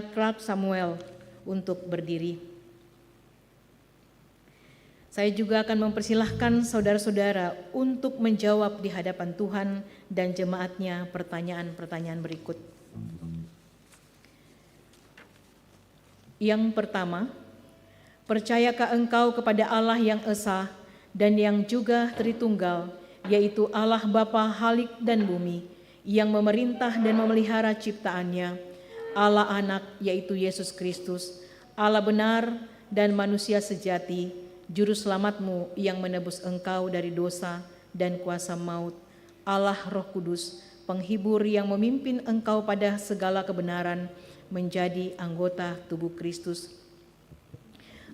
Clark Samuel untuk berdiri. Saya juga akan mempersilahkan saudara-saudara untuk menjawab di hadapan Tuhan dan jemaatnya pertanyaan-pertanyaan berikut. Yang pertama, percayakah engkau kepada Allah yang esa dan yang juga Tritunggal, yaitu Allah Bapa Halik dan bumi, yang memerintah dan memelihara ciptaannya, Allah Anak yaitu Yesus Kristus, Allah benar dan manusia sejati, Juru Selamatmu yang menebus engkau dari dosa dan kuasa maut, Allah Roh Kudus, penghibur yang memimpin engkau pada segala kebenaran, menjadi anggota tubuh Kristus.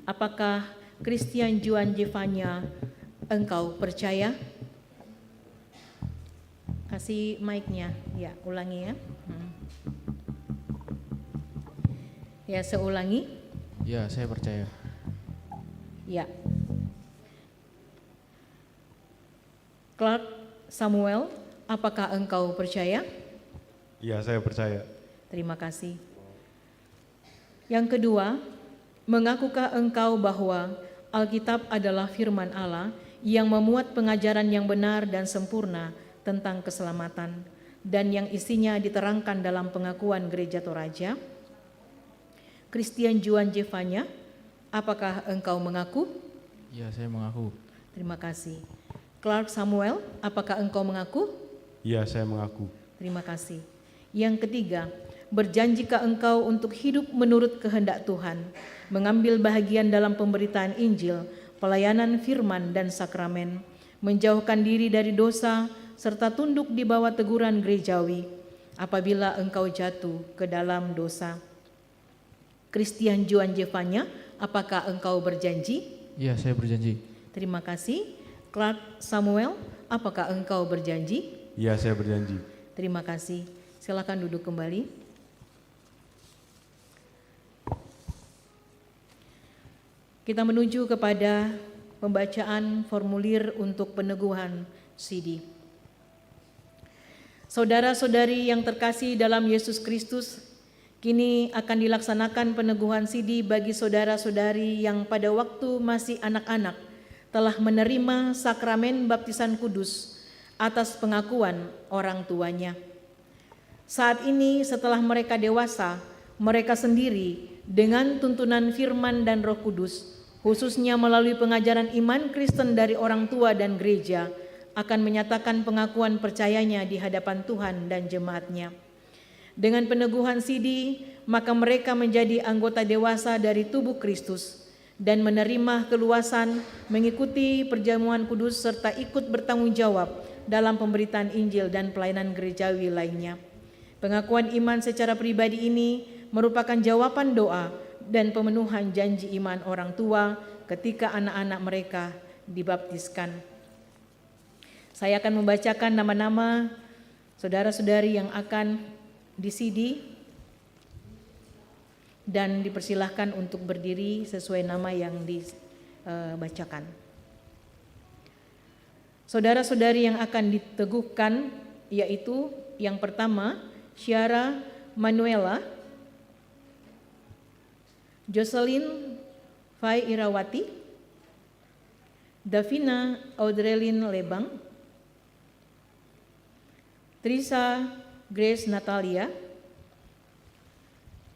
Apakah Christian Juan Jevanya engkau percaya? Kasih mic-nya, ya ulangi ya. Ya, saya ulangi. Ya, saya percaya. Ya. Clark Samuel, apakah engkau percaya? Ya, saya percaya. Terima kasih. Yang kedua, mengakukah engkau bahwa Alkitab adalah firman Allah yang memuat pengajaran yang benar dan sempurna tentang keselamatan dan yang isinya diterangkan dalam pengakuan Gereja Toraja? Christian Juan Jevanya, apakah engkau mengaku? Ya, saya mengaku. Terima kasih. Clark Samuel, apakah engkau mengaku? Ya, saya mengaku. Terima kasih. Yang ketiga, berjanjikah engkau untuk hidup menurut kehendak Tuhan, mengambil bahagian dalam pemberitaan Injil, pelayanan firman dan sakramen, menjauhkan diri dari dosa, serta tunduk di bawah teguran gerejawi apabila engkau jatuh ke dalam dosa? Christian Juan Jevanya, apakah engkau berjanji? Ya, saya berjanji. Terima kasih. Clark Samuel, apakah engkau berjanji? Ya, saya berjanji. Terima kasih. Silakan duduk kembali. Kita menuju kepada pembacaan formulir untuk peneguhan CD. Saudara-saudari yang terkasih dalam Yesus Kristus, kini akan dilaksanakan peneguhan CD bagi saudara-saudari yang pada waktu masih anak-anak telah menerima sakramen baptisan kudus atas pengakuan orang tuanya. Saat ini setelah mereka dewasa, mereka sendiri dengan tuntunan firman dan Roh Kudus, khususnya melalui pengajaran iman Kristen dari orang tua dan gereja, akan menyatakan pengakuan percayanya di hadapan Tuhan dan jemaatnya. Dengan peneguhan CD, maka mereka menjadi anggota dewasa dari tubuh Kristus dan menerima keluasan mengikuti perjamuan kudus serta ikut bertanggung jawab dalam pemberitaan Injil dan pelayanan gerejawi lainnya. Pengakuan iman secara pribadi ini merupakan jawaban doa dan pemenuhan janji iman orang tua ketika anak-anak mereka dibaptiskan. Saya akan membacakan nama-nama saudara-saudari yang akan di CD dan dipersilahkan untuk berdiri sesuai nama yang dibacakan. Saudara-saudari yang akan diteguhkan yaitu yang pertama, Syara Manuela, Jocelyn Fai Irawati, Davina Audrelin Lebang, Trisa Grace Natalia,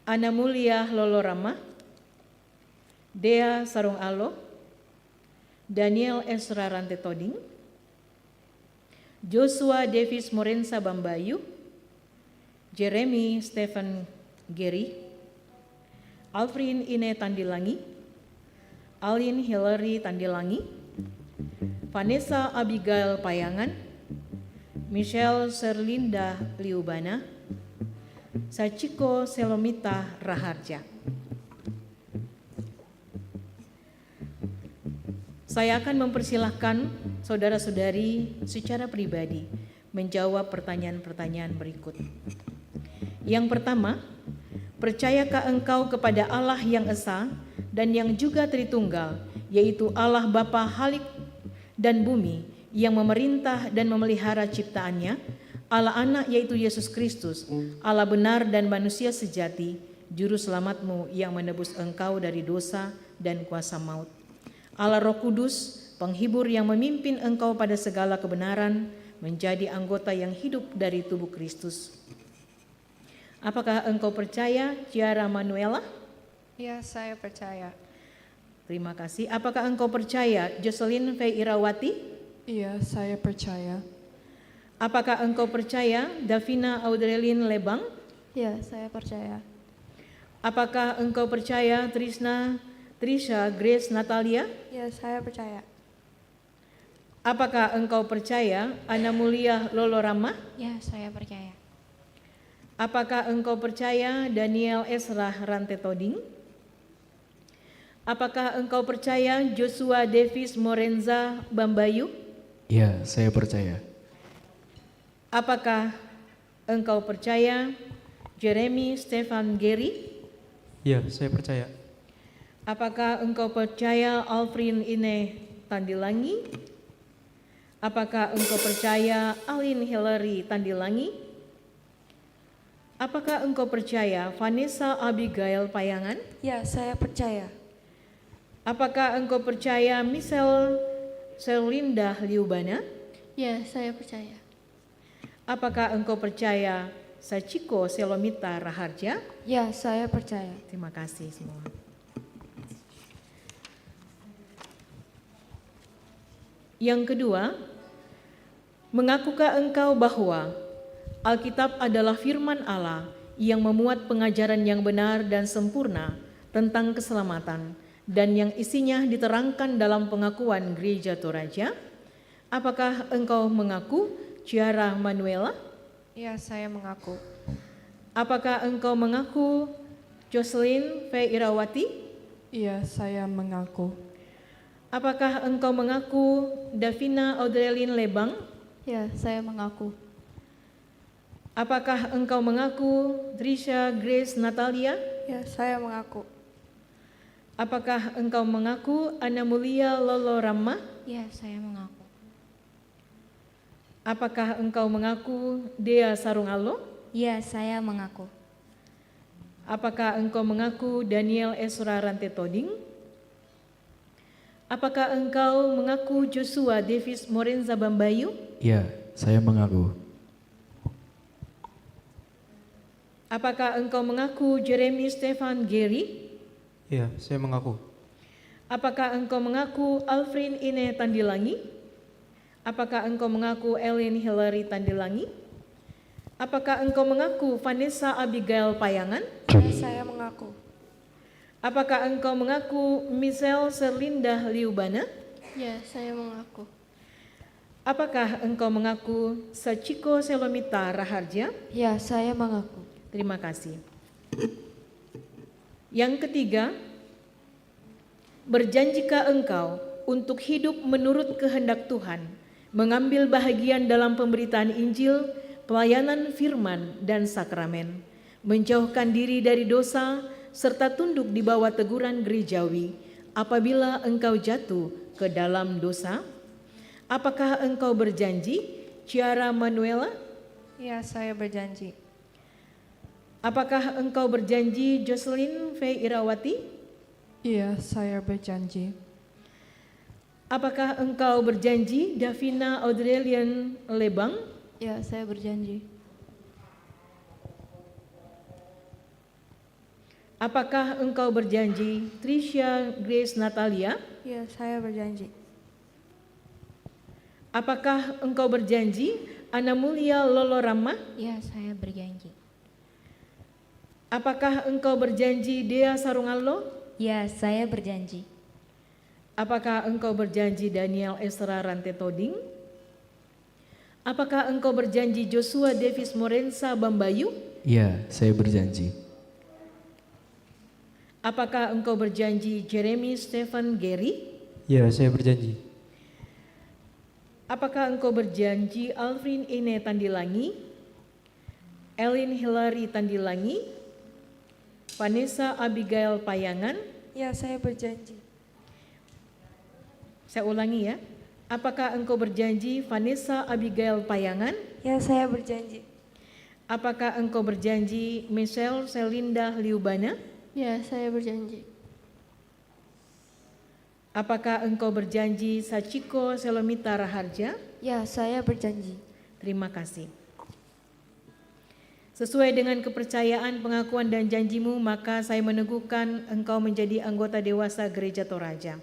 Ana Mulia Lolorama, Dea Sarung Alo, Daniel Esra Rante Toding, Joshua Davis Morensa Bambayu, Jeremy Stephen Geri, Alfrin Ine Tandilangi, Alin Hillary Tandilangi, Vanessa Abigail Payangan, Michelle Serlinda Liubana, Sachiko Selomita Raharja. Saya akan mempersilahkan saudara-saudari secara pribadi menjawab pertanyaan-pertanyaan berikut. Yang pertama, percayakah engkau kepada Allah yang esa dan yang juga Tritunggal, yaitu Allah Bapa Halik dan bumi, yang memerintah dan memelihara ciptaannya, Allah Anak yaitu Yesus Kristus, Allah benar dan manusia sejati, Juru Selamatmu yang menebus engkau dari dosa dan kuasa maut. Allah Roh Kudus, penghibur yang memimpin engkau pada segala kebenaran, menjadi anggota yang hidup dari tubuh Kristus. Apakah engkau percaya, Ciara Manuela? Ya, saya percaya. Terima kasih. Apakah engkau percaya, Jocelyn V. Irawati? Iya, saya percaya. Apakah engkau percaya, Davina Audrelin Lebang? Ya, saya percaya. Apakah engkau percaya, Trisha Grace Natalia? Ya, saya percaya. Apakah engkau percaya, Ana Mulia Lolo Rama? Ya, saya percaya. Apakah engkau percaya, Daniel Esra Rante Toding? Apakah engkau percaya, Joshua Davis Morenza Bambayu? Ya, saya percaya. Apakah engkau percaya, Jeremy Stefan Gary? Iya, saya percaya. Apakah engkau percaya, Alfrin Ine Tandilangi? Apakah engkau percaya, Alin Hillary Tandilangi? Apakah engkau percaya, Vanessa Abigail Payangan? Ya, saya percaya. Apakah engkau percaya, Michelle Serlinda Liubana? Ya, saya percaya. Apakah engkau percaya, Sachiko Selomita Raharja? Ya, saya percaya. Terima kasih semua. Yang kedua, mengakukah engkau bahwa Alkitab adalah firman Allah yang memuat pengajaran yang benar dan sempurna tentang keselamatan dan yang isinya diterangkan dalam pengakuan Gereja Toraja? Apakah engkau mengaku, Ciara Manuela? Ya, saya mengaku. Apakah engkau mengaku, Jocelyn V. Irawati? Iya, saya mengaku. Apakah engkau mengaku, Davina Audrelin Lebang? Ya, saya mengaku. Apakah engkau mengaku, Trisha Grace Natalia? Ya, saya mengaku. Apakah engkau mengaku, Ana Mulia Lolo Rama? Ya, saya mengaku. Apakah engkau mengaku, Dea Sarungalo? Ya, saya mengaku. Apakah engkau mengaku, Daniel Esra Rante Toding? Apakah engkau mengaku, Joshua Davis Morenza Bambayu? Ya, saya mengaku. Apakah engkau mengaku, Jeremy Stefan Gary? Iya, saya mengaku. Apakah engkau mengaku, Alfrin Ine Tandilangi? Apakah engkau mengaku, Ellen Hillary Tandilangi? Apakah engkau mengaku, Vanessa Abigail Payangan? Ya, saya mengaku. Apakah engkau mengaku, Michelle Serlinda Liubana? Ya, saya mengaku. Apakah engkau mengaku, Sachiko Selomita Raharja? Ya, saya mengaku. Terima kasih. Yang ketiga, berjanjikah engkau untuk hidup menurut kehendak Tuhan, mengambil bahagian dalam pemberitaan Injil, pelayanan firman dan sakramen, menjauhkan diri dari dosa, serta tunduk di bawah teguran gerejawi apabila engkau jatuh ke dalam dosa? Apakah engkau berjanji, Ciara Manuela? Ya, saya berjanji. Apakah engkau berjanji, Jocelyn V. Irawati? Iya, saya berjanji. Apakah engkau berjanji, Davina Audrelian Lebang? Ya, saya berjanji. Apakah engkau berjanji, Trisha Grace Natalia? Ya, saya berjanji. Apakah engkau berjanji, Ana Mulia Lolo Rama? Ya, saya berjanji. Apakah engkau berjanji, Dea Sarungalo? Ya, saya berjanji. Apakah engkau berjanji, Daniel Esra Rante Toding? Apakah engkau berjanji, Joshua Davis Morenza Bambayu? Ya, saya berjanji. Apakah engkau berjanji, Jeremy Stefan Gary? Iya, saya berjanji. Apakah engkau berjanji, Alfrin Ine Tandilangi, Ellen Hillary Tandilangi, Vanessa Abigail Payangan? Ya, saya berjanji. Saya ulangi ya. Apakah engkau berjanji, Vanessa Abigail Payangan? Ya, saya berjanji. Apakah engkau berjanji, Michelle Selinda Liubana? Ya, saya berjanji. Apakah engkau berjanji, Sachiko Selomita Raharja? Ya, saya berjanji. Terima kasih. Sesuai dengan kepercayaan, pengakuan dan janjimu, maka saya meneguhkan engkau menjadi anggota dewasa Gereja Toraja.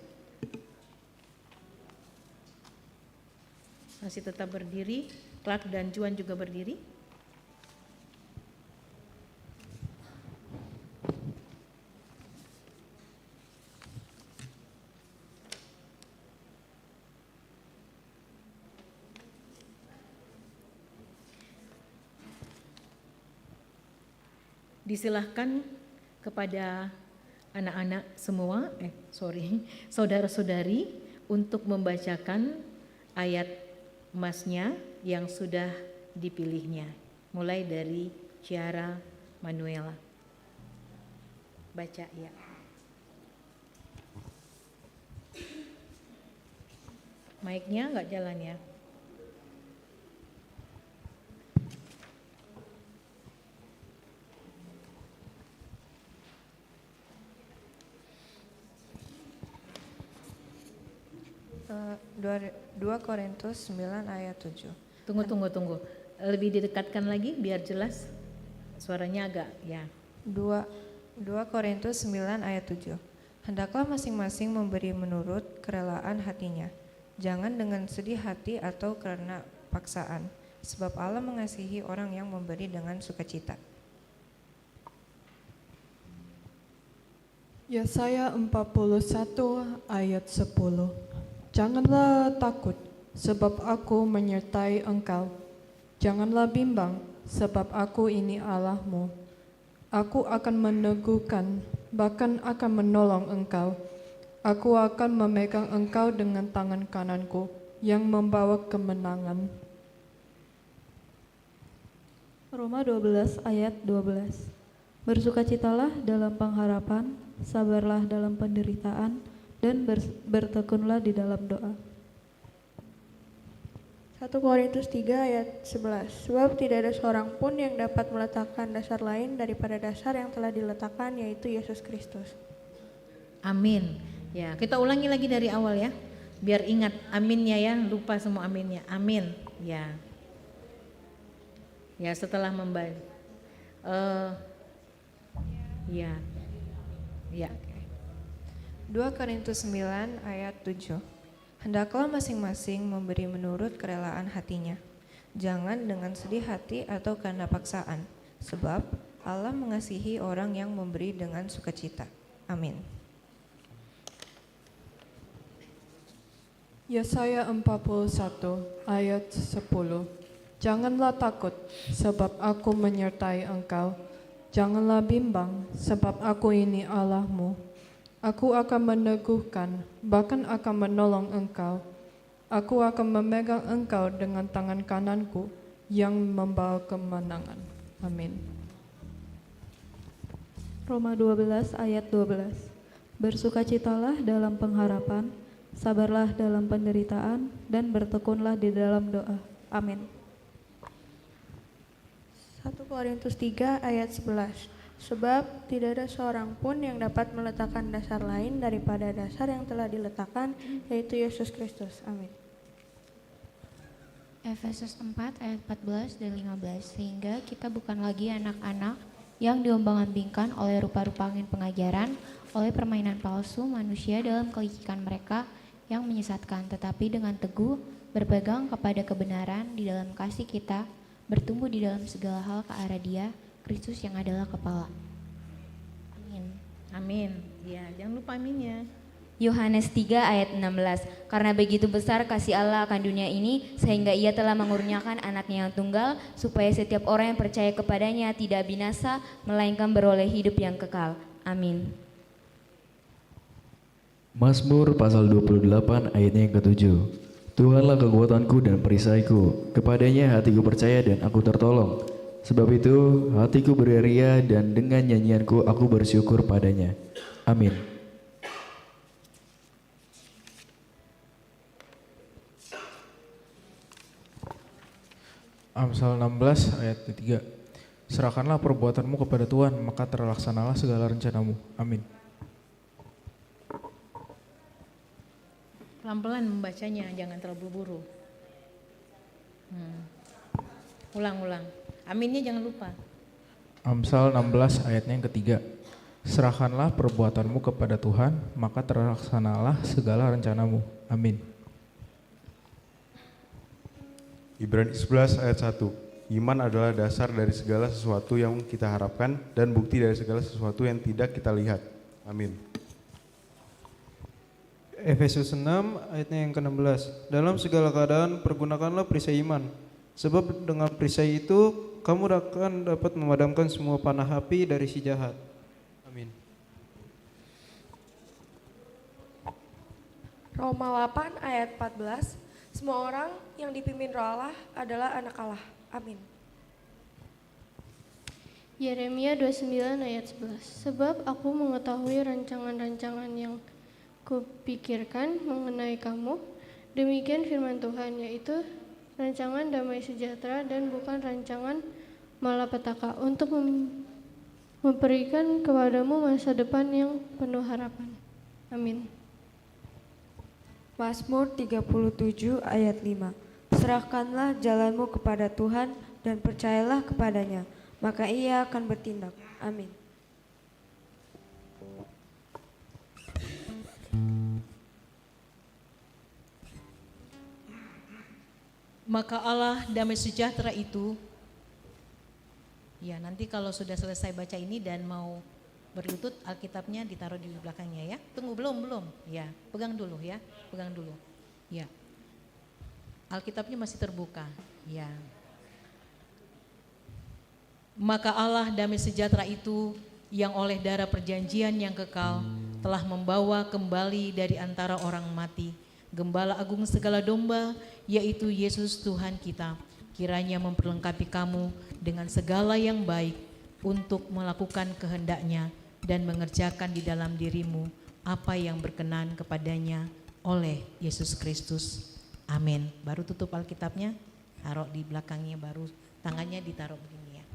Masih tetap berdiri, Clark dan Juan juga berdiri. Disilahkan kepada anak-anak semua, saudara-saudari untuk membacakan ayat emasnya yang sudah dipilihnya. Mulai dari Ciara Manuela. Baca ya. Mic-nya nggak jalan ya. Eh, 2 Korintus 9 ayat 7. Tunggu. Lebih didekatkan lagi biar jelas. Suaranya agak ya. 2 Korintus 9 ayat 7. Hendaklah masing-masing memberi menurut kerelaan hatinya, jangan dengan sedih hati atau karena paksaan, sebab Allah mengasihi orang yang memberi dengan sukacita. Yesaya 41 ayat 10. Janganlah takut, sebab aku menyertai engkau. Janganlah bimbang, sebab aku ini Allahmu. Aku akan meneguhkan, bahkan akan menolong engkau. Aku akan memegang engkau dengan tangan kananku yang membawa kemenangan. Roma 12 ayat 12. Bersukacitalah dalam pengharapan, sabarlah dalam penderitaan, dan bertekunlah di dalam doa. 1 Korintus 3 ayat 11. Sebab tidak ada seorang pun yang dapat meletakkan dasar lain daripada dasar yang telah diletakkan, yaitu Yesus Kristus. Amin. Ya, kita ulangi lagi dari awal ya. Biar ingat aminnya ya, lupa semua aminnya. Amin. Ya. Ya, setelah membaca. Ya. Ya. 2 Korintus 9 ayat 7. Hendaklah masing-masing memberi menurut kerelaan hatinya, jangan dengan sedih hati atau karena paksaan, sebab Allah mengasihi orang yang memberi dengan sukacita. Amin. Yesaya 41 ayat 10. Janganlah takut, sebab aku menyertai engkau. Janganlah bimbang, sebab aku ini Allahmu. Aku akan meneguhkan, bahkan akan menolong engkau. Aku akan memegang engkau dengan tangan kananku yang membawa kemenangan. Amin. Roma 12 ayat 12. Bersukacitalah dalam pengharapan, sabarlah dalam penderitaan, dan bertekunlah di dalam doa. Amin. 1 Korintus 3 ayat 11. Sebab tidak ada seorang pun yang dapat meletakkan dasar lain daripada dasar yang telah diletakkan, yaitu Yesus Kristus. Amin. Efesus 4 ayat 14 dan 15. Sehingga kita bukan lagi anak-anak yang diombang-ambingkan oleh rupa-rupa angin pengajaran, oleh permainan palsu manusia dalam kelicikan mereka yang menyesatkan, tetapi dengan teguh berpegang kepada kebenaran di dalam kasih kita, bertumbuh di dalam segala hal ke arah Dia, Kristus yang adalah kepala. Amin. Amin. Ya, jangan lupa aminnya. Yohanes 3 ayat 16. Karena begitu besar kasih Allah akan dunia ini, sehingga Ia telah mengurniakan anaknya yang tunggal, supaya setiap orang yang percaya kepadanya tidak binasa, melainkan beroleh hidup yang kekal. Amin. Mazmur pasal 28 ayatnya yang ke-7. Tuhanlah kekuatanku dan perisaiku, kepadanya hatiku percaya dan aku tertolong. Sebab itu hatiku beria dan dengan nyanyianku aku bersyukur padanya. Amin. Amsal 16 ayat 3. Serahkanlah perbuatanmu kepada Tuhan, maka terlaksanalah segala rencanamu. Amin. Pelan-pelan membacanya, jangan terlalu buru. Ulang-ulang. Aminnya jangan lupa. Amsal 16 ayatnya yang ketiga. Serahkanlah perbuatanmu kepada Tuhan, maka terlaksanalah segala rencanamu. Amin. Ibrani 11 ayat 1. Iman adalah dasar dari segala sesuatu yang kita harapkan dan bukti dari segala sesuatu yang tidak kita lihat. Amin. Efesus 6 ayatnya yang ke-16. Dalam segala keadaan pergunakanlah perisai iman. Sebab dengan perisai itu kamu akan dapat memadamkan semua panah api dari si jahat. Amin. Roma 8 ayat 14. Semua orang yang dipimpin Roh Allah adalah anak Allah. Amin. Yeremia 29 ayat 11. Sebab aku mengetahui rancangan-rancangan yang kupikirkan mengenai kamu, demikian firman Tuhan, yaitu rancangan damai sejahtera dan bukan rancangan malapetaka, untuk memberikan kepadamu masa depan yang penuh harapan. Amin. Mazmur 37 ayat 5. Serahkanlah jalanmu kepada Tuhan dan percayalah kepadanya, maka Ia akan bertindak. Amin. Maka Allah damai sejahtera itu, ya nanti kalau sudah selesai baca ini dan mau berlutut, Alkitabnya ditaruh di belakangnya ya. Tunggu, belum. Ya, pegang dulu ya, pegang dulu. Ya. Alkitabnya masih terbuka. Ya. Maka Allah damai sejahtera itu yang oleh darah perjanjian yang kekal telah membawa kembali dari antara orang mati Gembala agung segala domba, yaitu Yesus Tuhan kita, kiranya memperlengkapi kamu dengan segala yang baik untuk melakukan kehendaknya dan mengerjakan di dalam dirimu apa yang berkenan kepadanya oleh Yesus Kristus. Amin. Baru tutup Alkitabnya, taruh di belakangnya, baru tangannya ditaruh begini ya.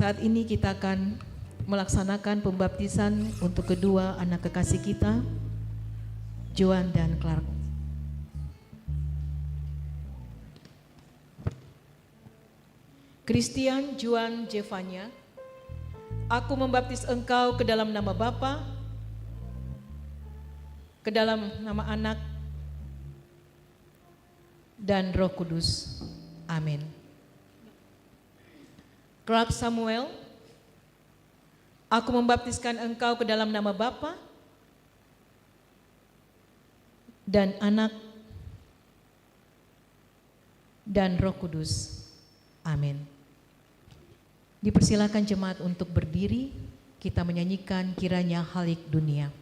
Saat ini kita akan melaksanakan pembaptisan untuk kedua anak kekasih kita, Joan dan Clark. Christian Juan Jevanya, aku membaptis engkau ke dalam nama Bapa, ke dalam nama Anak, dan Roh Kudus. Amin. Clark Samuel, aku membaptiskan engkau ke dalam nama Bapa dan Anak dan Roh Kudus. Amin. Dipersilakan jemaat untuk berdiri, kita menyanyikan Kiranya Halik Dunia.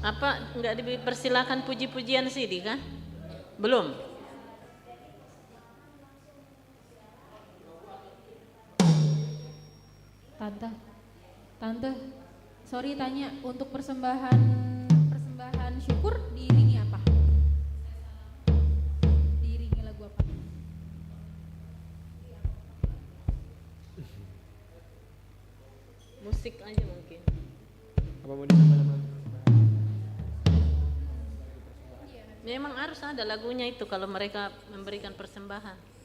Apa enggak dipersilakan puji-pujian Sidi kan? Belum. Tante, sorry tanya, untuk persembahan syukur diiringi apa? Diiringi lagu apa? Musik aja mungkin. Apa mau ditambah-tambah? Memang harus ada lagunya itu kalau mereka memberikan persembahan.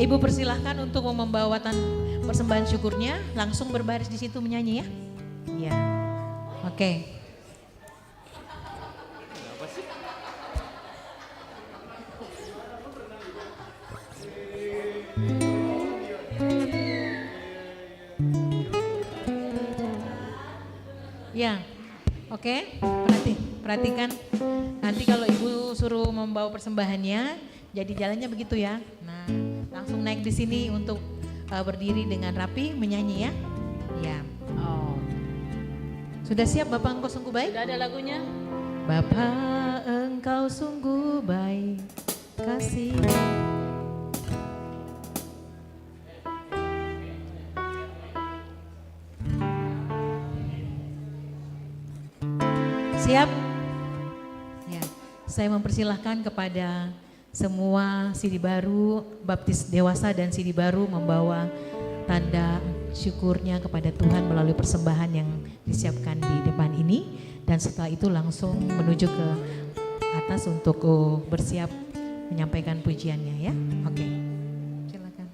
Ibu persilahkan untuk membawakan persembahan syukurnya, langsung berbaris di situ menyanyi ya. Iya. Oke. Ya. Oke, perhatikan. Nanti kalau Ibu suruh membawa persembahannya, jadi jalannya begitu ya. Nah, langsung naik di sini untuk berdiri dengan rapi menyanyi ya. Ya. Oh. Sudah siap Bapak engkau sungguh baik? Sudah ada lagunya? Bapak engkau sungguh baik, kasih. Siap? Ya. Saya mempersilahkan kepada semua sidi baru, baptis dewasa dan sidi baru membawa tanda syukurnya kepada Tuhan melalui persembahan yang disiapkan di depan ini, dan setelah itu langsung menuju ke atas untuk bersiap menyampaikan pujiannya ya. Oke. Silakan.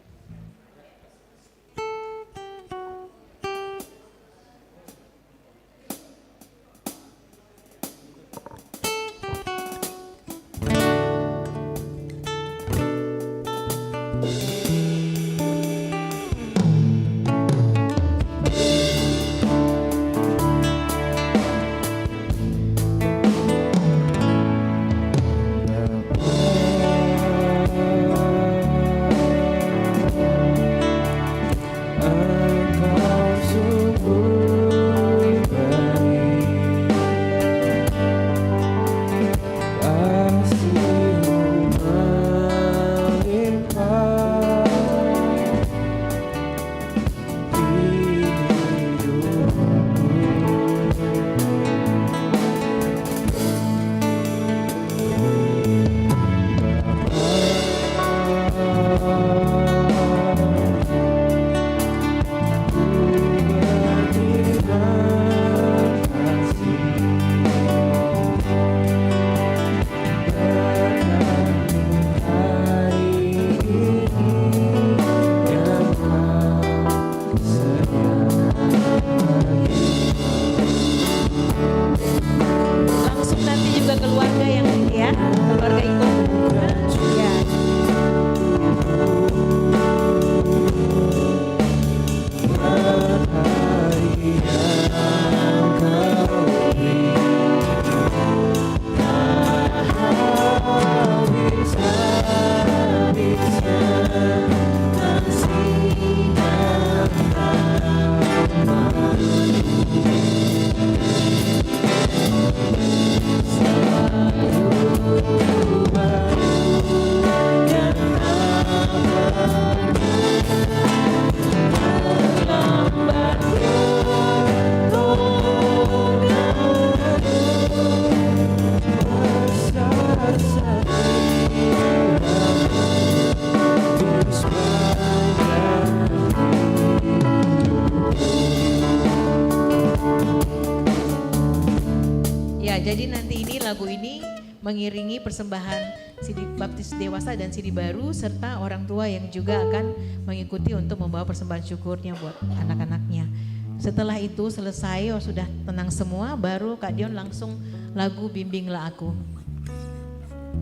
lagu ini mengiringi persembahan CD baptis dewasa dan CD baru serta orang tua yang juga akan mengikuti untuk membawa persembahan syukurnya buat anak-anaknya. Setelah itu selesai, sudah tenang semua, baru Kak Dion langsung lagu Bimbinglah Aku.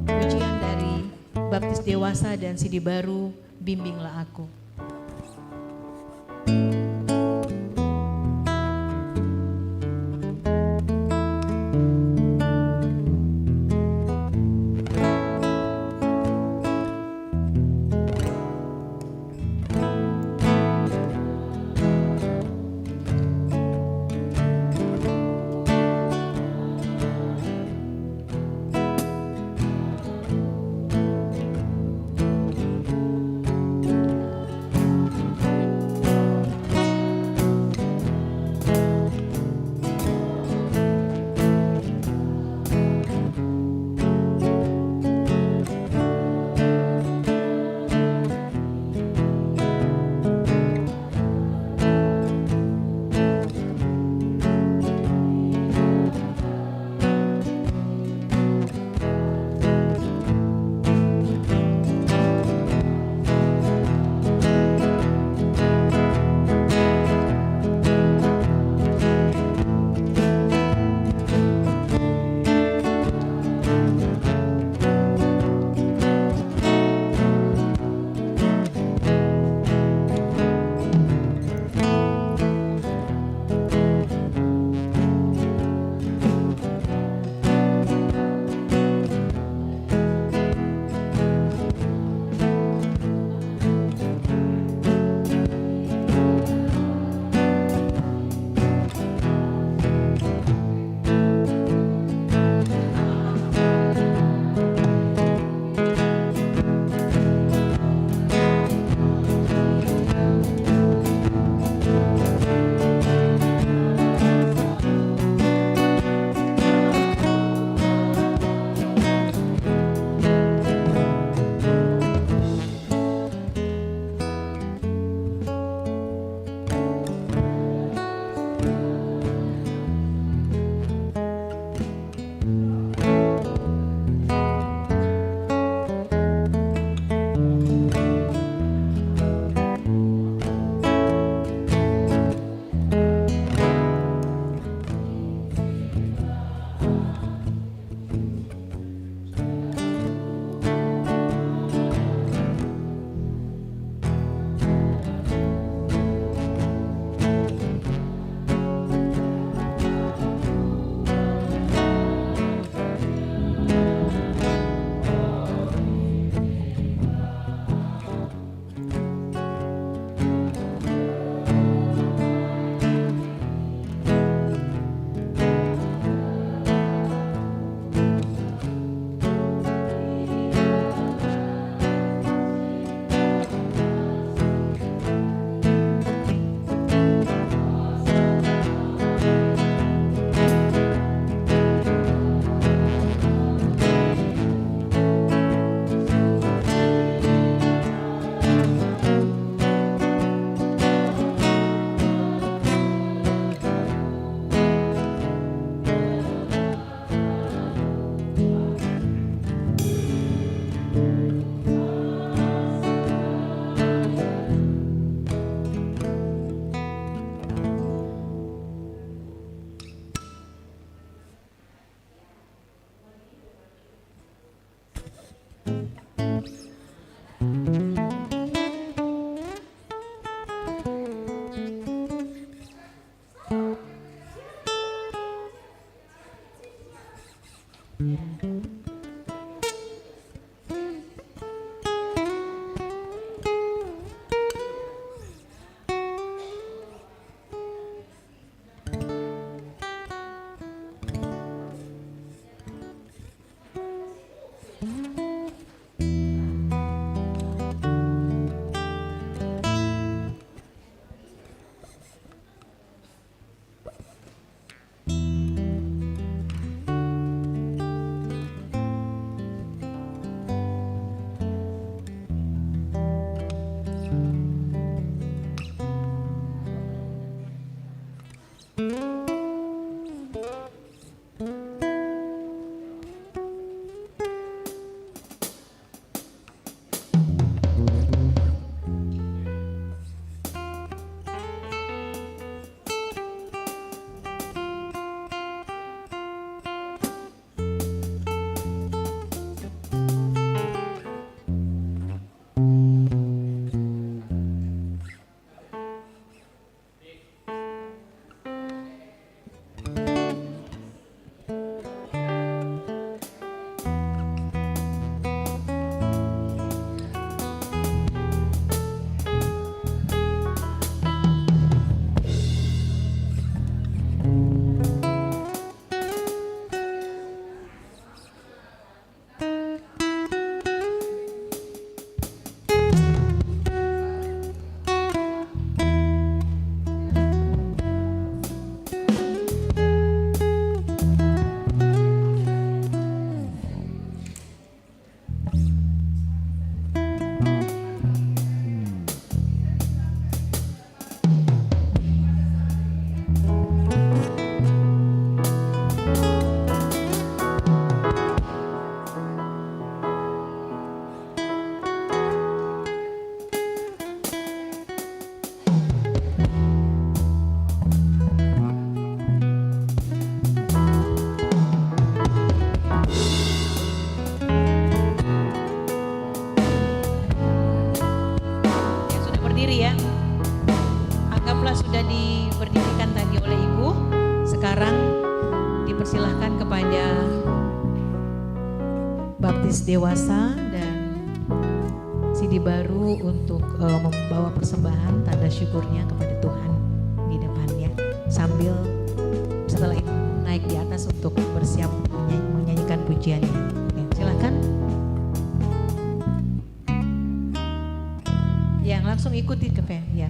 Pujian dari baptis dewasa dan CD baru Bimbinglah Aku. berdiri ya. Anggaplah sudah berdirikan tadi oleh Ibu. Sekarang dipersilahkan kepada baptis dewasa dan Sidi baru untuk membawa persembahan tanda syukurnya kepada Tuhan di depannya, sambil setelah itu naik di atas untuk bersiap menyanyikan pujiannya. Oke, silakan. Yang langsung ikuti ke ya.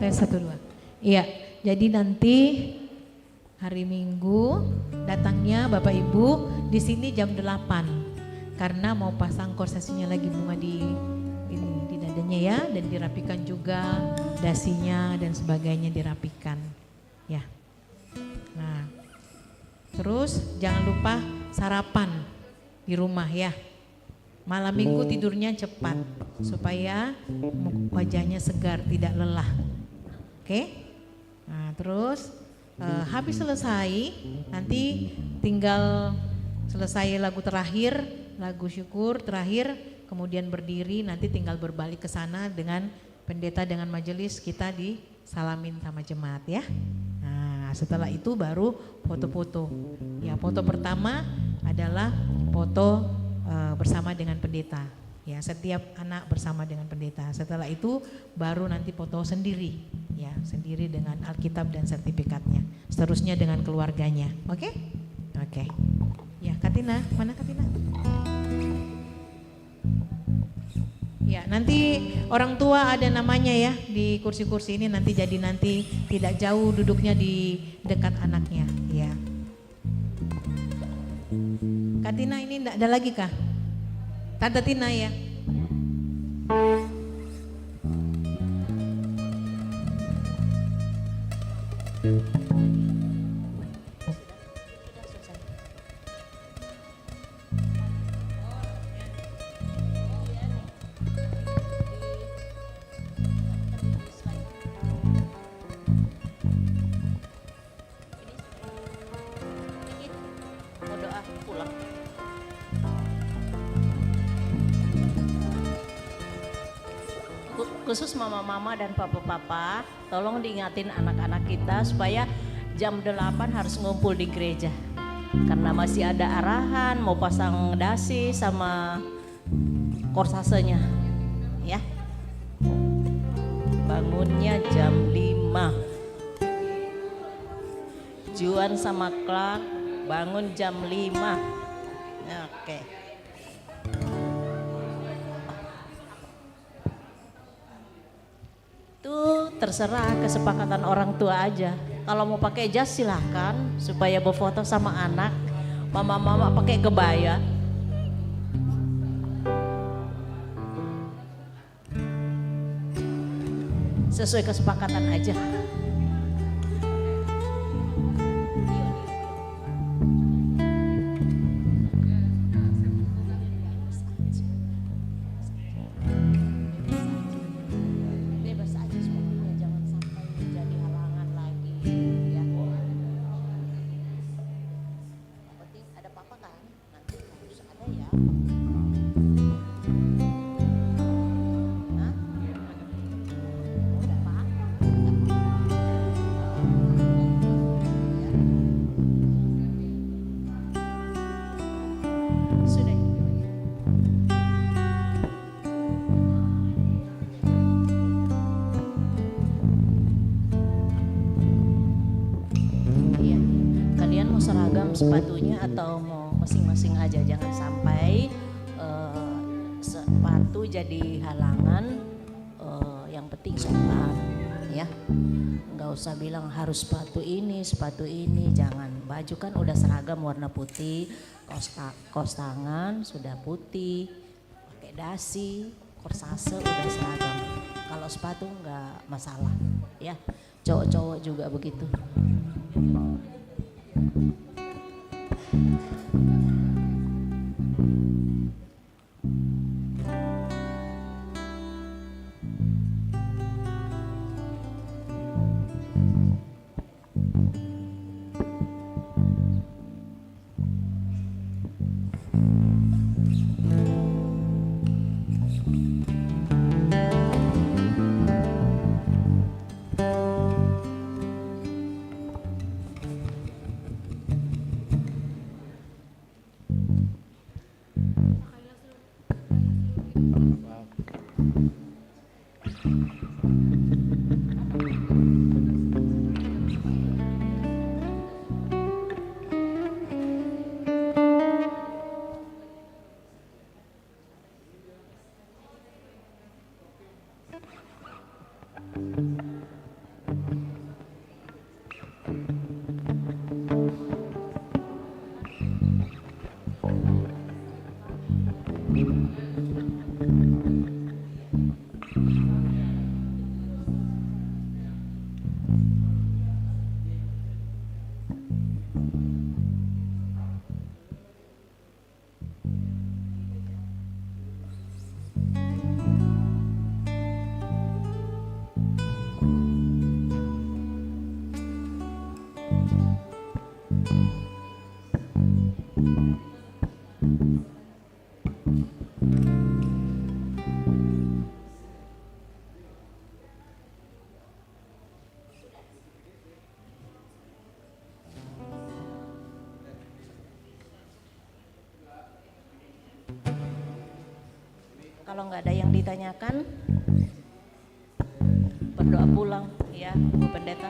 ayat 1-2. Iya, jadi nanti hari Minggu datangnya Bapak Ibu di sini jam 8 karena mau pasang korsesinya lagi bunga di dadanya ya, dan dirapikan juga dasinya dan sebagainya dirapikan ya. Nah, terus jangan lupa sarapan di rumah ya. Malam Minggu tidurnya cepat supaya wajahnya segar, tidak lelah. Oke? Nah, terus habis selesai nanti tinggal selesai lagu terakhir, lagu syukur terakhir, kemudian berdiri, nanti tinggal berbalik ke sana dengan pendeta dengan majelis, kita disalamin sama jemaat ya. Nah, setelah itu baru foto-foto. Ya, foto pertama adalah foto bersama dengan pendeta. Ya, setiap anak bersama dengan pendeta. Setelah itu baru nanti foto sendiri, ya, sendiri dengan Alkitab dan sertifikatnya. Seterusnya dengan keluarganya. Oke? Oke. Ya, Katina, mana Katina? Ya, nanti orang tua ada namanya ya di kursi-kursi ini, nanti jadi nanti tidak jauh duduknya di dekat anaknya, ya. Katina ini enggak ada lagi kah? Tante Tina ya. Mau doa pulang. Khusus mama-mama dan papa-papa, tolong diingatin anak-anak kita supaya jam 8 harus ngumpul di gereja. Karena masih ada arahan mau pasang dasi sama korsasenya. Ya. Bangunnya jam 5. Juan sama Clark bangun jam 5. Oke. Itu terserah kesepakatan orang tua aja. Kalau mau pakai jas silahkan supaya berfoto sama anak. Mama-mama pakai kebaya. Sesuai kesepakatan aja. Bebas aja semuanya, jangan sampai jadi halangan lagi ya. Yang penting ada papa kan, nanti harus ada ya. Hah? Udah pak? Sudah. Iya, kalian mau seragam sepatunya atau mau masing-masing aja, jangan sampai sepatu jadi halangan. Yang penting sopan ya, nggak usah bilang harus sepatu ini, jangan. Baju kan udah seragam warna putih, kaos tangan sudah putih, pakai dasi, korsase udah seragam. Kalau sepatu nggak masalah ya, cowok-cowok juga begitu. Kalau nggak ada yang ditanyakan, berdoa pulang ya Bu Pendeta.